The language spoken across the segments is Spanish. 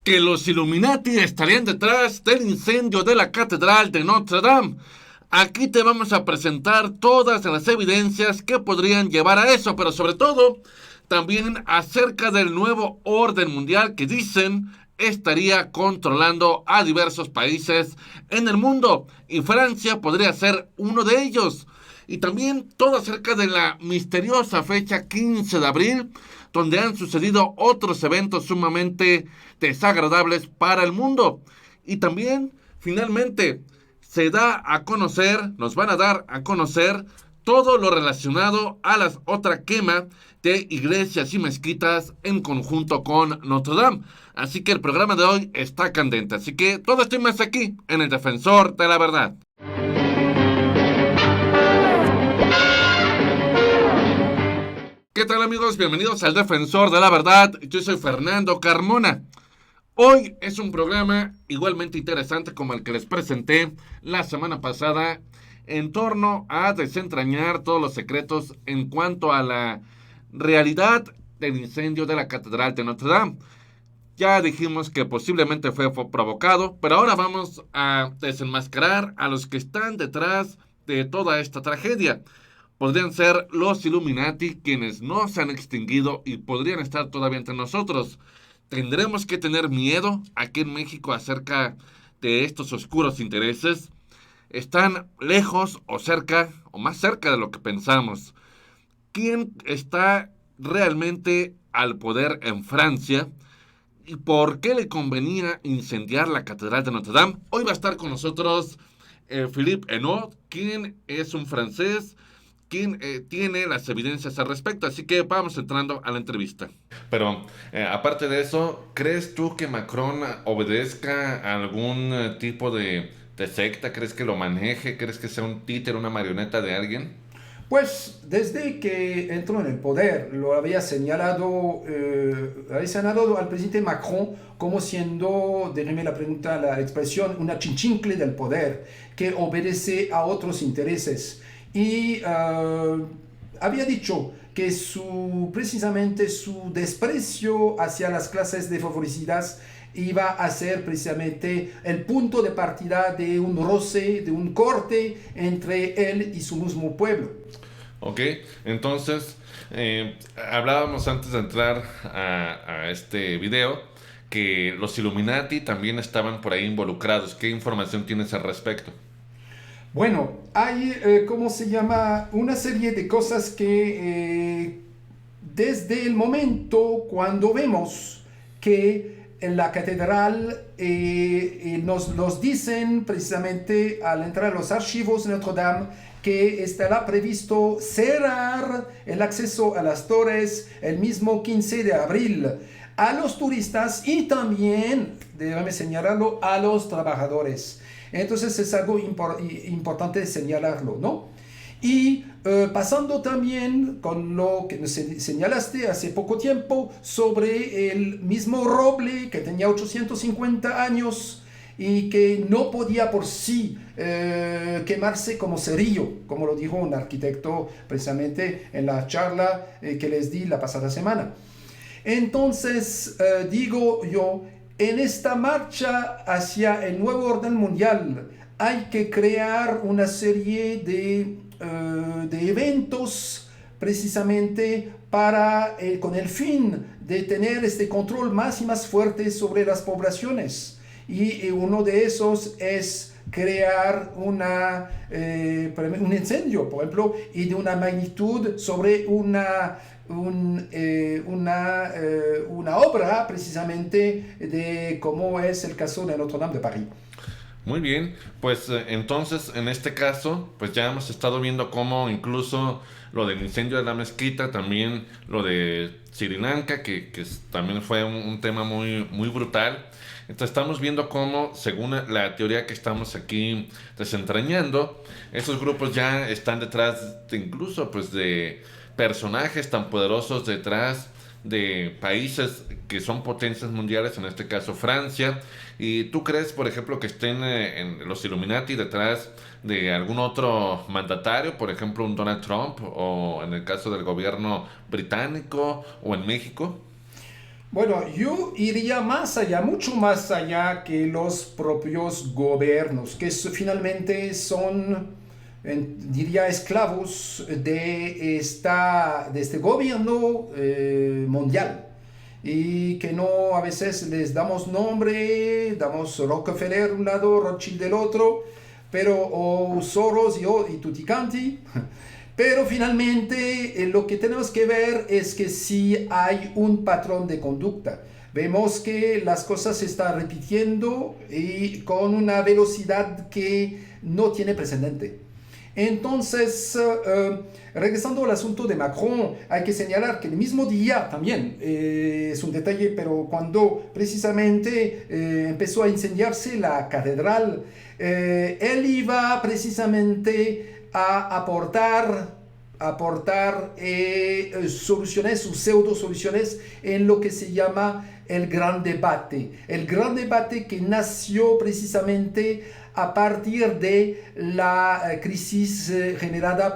que los Illuminati estarían detrás del incendio de la Catedral de Notre Dame. Aquí te vamos a presentar todas las evidencias que podrían llevar a eso, pero sobre todo también acerca del nuevo orden mundial que dicen estaría controlando a diversos países en el mundo y Francia podría ser uno de ellos. Y también todo acerca de la misteriosa fecha 15 de abril, donde han sucedido otros eventos sumamente desagradables para el mundo. Y también, finalmente, se da a conocer, nos van a dar a conocer todo lo relacionado a la otra quema de iglesias y mezquitas en conjunto con Notre Dame. Así que el programa de hoy está candente. Así que todo esto y más aquí, en El Defensor de la Verdad. ¿Qué tal, amigos? Bienvenidos al Defensor de la Verdad. Yo soy Fernando Carmona. Hoy es un programa igualmente interesante como el que les presenté la semana pasada en torno a desentrañar todos los secretos en cuanto a la realidad del incendio de la Catedral de Notre Dame. Ya dijimos que posiblemente fue provocado, pero ahora vamos a desenmascarar a los que están detrás de toda esta tragedia. Podrían ser los Illuminati, quienes no se han extinguido y podrían estar todavía entre nosotros. ¿Tendremos que tener miedo aquí en México acerca de estos oscuros intereses? ¿Están lejos o cerca, o más cerca de lo que pensamos? ¿Quién está realmente al poder en Francia? ¿Y por qué le convenía incendiar la Catedral de Notre Dame? Hoy va a estar con nosotros Philippe Henault, quien es un francés, quien tiene las evidencias al respecto. Así que vamos entrando a la entrevista. Pero aparte de eso, ¿crees tú que Macron obedezca a algún tipo de secta? ¿Crees que lo maneje? ¿Crees que sea un títere, una marioneta de alguien? Pues desde que entró en el poder, lo había señalado al presidente Macron como siendo, déjeme la pregunta, la expresión, una chinchincle del poder que obedece a otros intereses. Y había dicho que precisamente su desprecio hacia las clases desfavorecidas iba a ser precisamente el punto de partida de un roce, de un corte entre él y su mismo pueblo. Ok, entonces hablábamos antes de entrar a este video que los Illuminati también estaban por ahí involucrados. ¿Qué información tienes al respecto? Bueno, hay, ¿cómo se llama? Una serie de cosas que desde el momento cuando vemos que en la catedral nos dicen precisamente al entrar a los archivos de Notre Dame que estará previsto cerrar el acceso a las torres el mismo 15 de abril a los turistas y también, déjame señalarlo, a los trabajadores. Entonces es algo importante señalarlo, ¿no? Y pasando también con lo que señalaste hace poco tiempo sobre el mismo roble que tenía 850 años y que no podía por sí quemarse como cerillo, como lo dijo un arquitecto precisamente en la charla que les di la pasada semana. Entonces, digo yo, en esta marcha hacia el nuevo orden mundial hay que crear una serie de eventos precisamente con el fin de tener este control más y más fuerte sobre las poblaciones. Y uno de esos es crear un incendio, por ejemplo, y de una magnitud sobre una obra precisamente de cómo es el caso de Notre Dame de París. Muy bien, pues entonces en este caso, pues ya hemos estado viendo cómo incluso lo del incendio de la mezquita, también lo de Sri Lanka, que también fue un tema muy brutal. Entonces estamos viendo cómo, según la teoría que estamos aquí desentrañando, esos grupos ya están detrás de incluso pues de personajes tan poderosos detrás de países que son potencias mundiales, en este caso Francia. ¿Y tú crees, por ejemplo, que estén en los Illuminati detrás de algún otro mandatario, por ejemplo, un Donald Trump, o en el caso del gobierno británico, o en México? Bueno, yo iría más allá, mucho más allá que los propios gobiernos, que finalmente son, diría, esclavos de este gobierno mundial. Y que no, a veces les damos nombre, damos Rockefeller un lado, Rothschild del otro, pero o Soros y Tutti Quanti. Pero finalmente lo que tenemos que ver es que sí hay un patrón de conducta. Vemos que las cosas se están repitiendo y con una velocidad que no tiene precedente. Entonces, regresando al asunto de Macron, hay que señalar que el mismo día también, es un detalle, pero cuando precisamente empezó a incendiarse la catedral, él iba precisamente a aportar soluciones o pseudo soluciones en lo que se llama el gran debate que nació precisamente a partir de la crisis generada,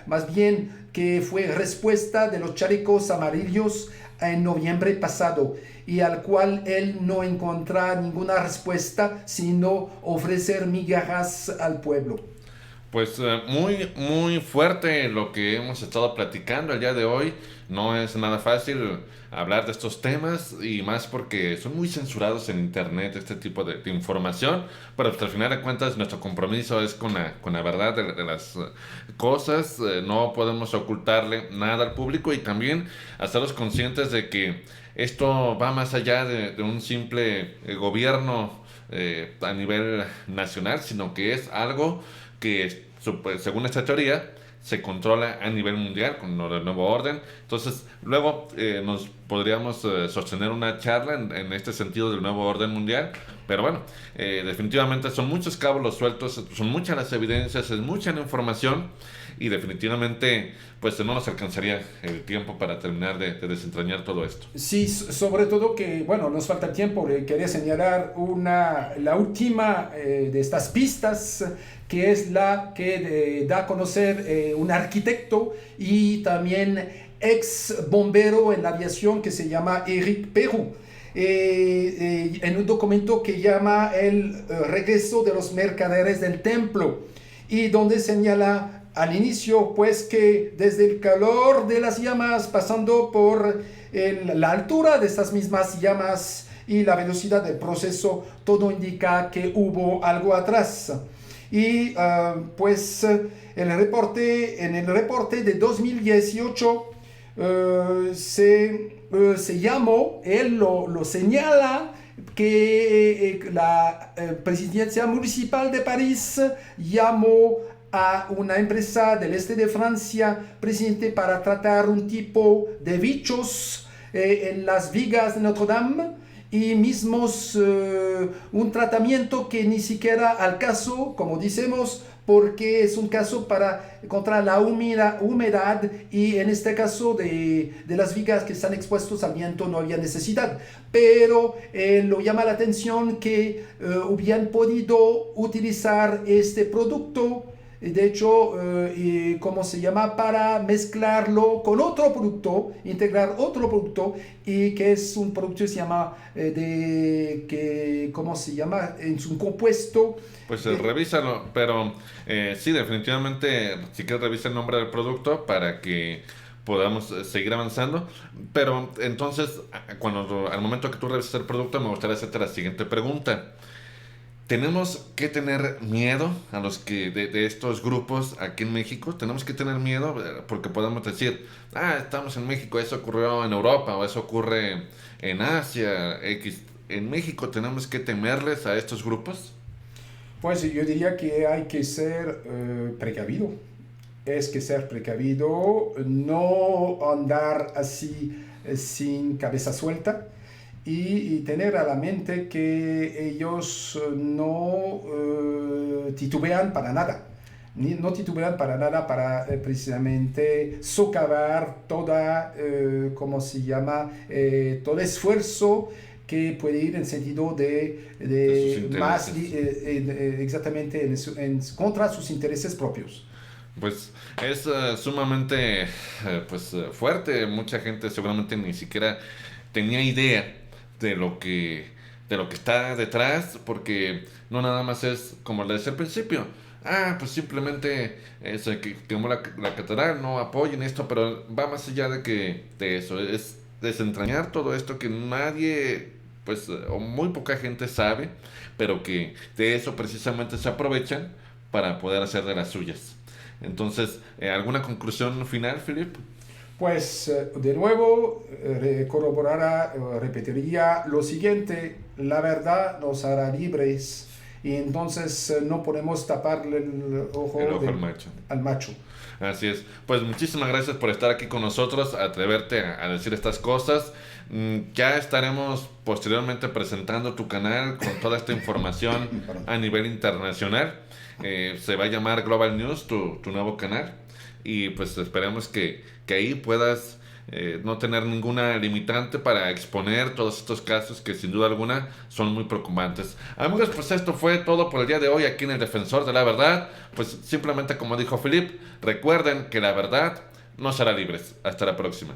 más bien que fue respuesta de los chalecos amarillos en noviembre pasado y al cual él no encontró ninguna respuesta sino ofrecer migajas al pueblo. Pues muy, muy fuerte lo que hemos estado platicando el día de hoy. No es nada fácil hablar de estos temas y más porque son muy censurados en internet este tipo de información. Pero pues, al final de cuentas nuestro compromiso es con la verdad de las cosas. No podemos ocultarle nada al público y también hacerlos conscientes de que esto va más allá de un simple gobierno a nivel nacional, sino que es algo que según esta teoría se controla a nivel mundial con lo del nuevo orden. Entonces, luego nos podríamos sostener una charla en este sentido del nuevo orden mundial. Pero bueno, definitivamente son muchos cabos los sueltos, son muchas las evidencias, es mucha la información y definitivamente pues no nos alcanzaría el tiempo para terminar de desentrañar todo esto. Sí, sobre todo que, bueno, nos falta tiempo. Quería señalar la última de estas pistas, que es la que da a conocer un arquitecto y también ex bombero en la aviación que se llama Eric Perou. En un documento que llama El regreso de los mercaderes del templo y donde señala al inicio pues que desde el calor de las llamas pasando por la altura de estas mismas llamas y la velocidad del proceso, todo indica que hubo algo atrás. Y pues en el reporte de 2018 se llamó, él lo señala, que la presidencia municipal de París llamó a una empresa del este de Francia presidente para tratar un tipo de bichos en las vigas de Notre Dame y mismos un tratamiento que ni siquiera al caso, como decimos, porque es un caso contra la humedad y en este caso de las vigas que están expuestas al viento no había necesidad. Pero lo llama la atención que hubieran podido utilizar este producto, de hecho, ¿cómo se llama? Para mezclarlo con otro producto, integrar otro producto, y que es un producto que se llama, ¿cómo se llama? Es un compuesto. Pues revísalo, pero sí, definitivamente, si quieres revisa el nombre del producto para que podamos seguir avanzando. Pero entonces, al momento que tú revisas el producto, me gustaría hacerte la siguiente pregunta. ¿Tenemos que tener miedo a los que de estos grupos aquí en México? ¿Tenemos que tener miedo? Porque podemos decir, estamos en México, eso ocurrió en Europa o eso ocurre en Asia, X. ¿En México tenemos que temerles a estos grupos? Pues yo diría que hay que ser precavido. Es que ser precavido, no andar así sin cabeza suelta y tener a la mente que ellos no titubean para nada. No titubean para nada para precisamente socavar ¿cómo se llama? Todo esfuerzo que puede ir en sentido de más exactamente contra sus intereses propios. Pues es sumamente fuerte. Mucha gente seguramente ni siquiera tenía idea de lo que está detrás, porque no nada más es como le decía al principio. Ah, pues simplemente se quemó la catedral, no apoyen esto, pero va más allá de eso, es desentrañar todo esto que nadie, o muy poca gente sabe, pero que de eso precisamente se aprovechan para poder hacer de las suyas. Entonces, ¿alguna conclusión final, Philip? Pues de nuevo corroborará, repetiría lo siguiente: la verdad nos hará libres y entonces no podemos taparle el El ojo ojo al macho. al macho. Así es. Pues muchísimas gracias por estar aquí con nosotros, atreverte a decir estas cosas. Ya estaremos posteriormente presentando tu canal con toda esta información Perdón. a nivel internacional. Se va a llamar Global News, tu nuevo canal. Y pues esperemos que ahí puedas no tener ninguna limitante para exponer todos estos casos que sin duda alguna son muy preocupantes. Amigos, pues esto fue todo por el día de hoy aquí en el Defensor de la Verdad. Pues simplemente como dijo Philip, recuerden que la verdad nos hará libres. Hasta la próxima.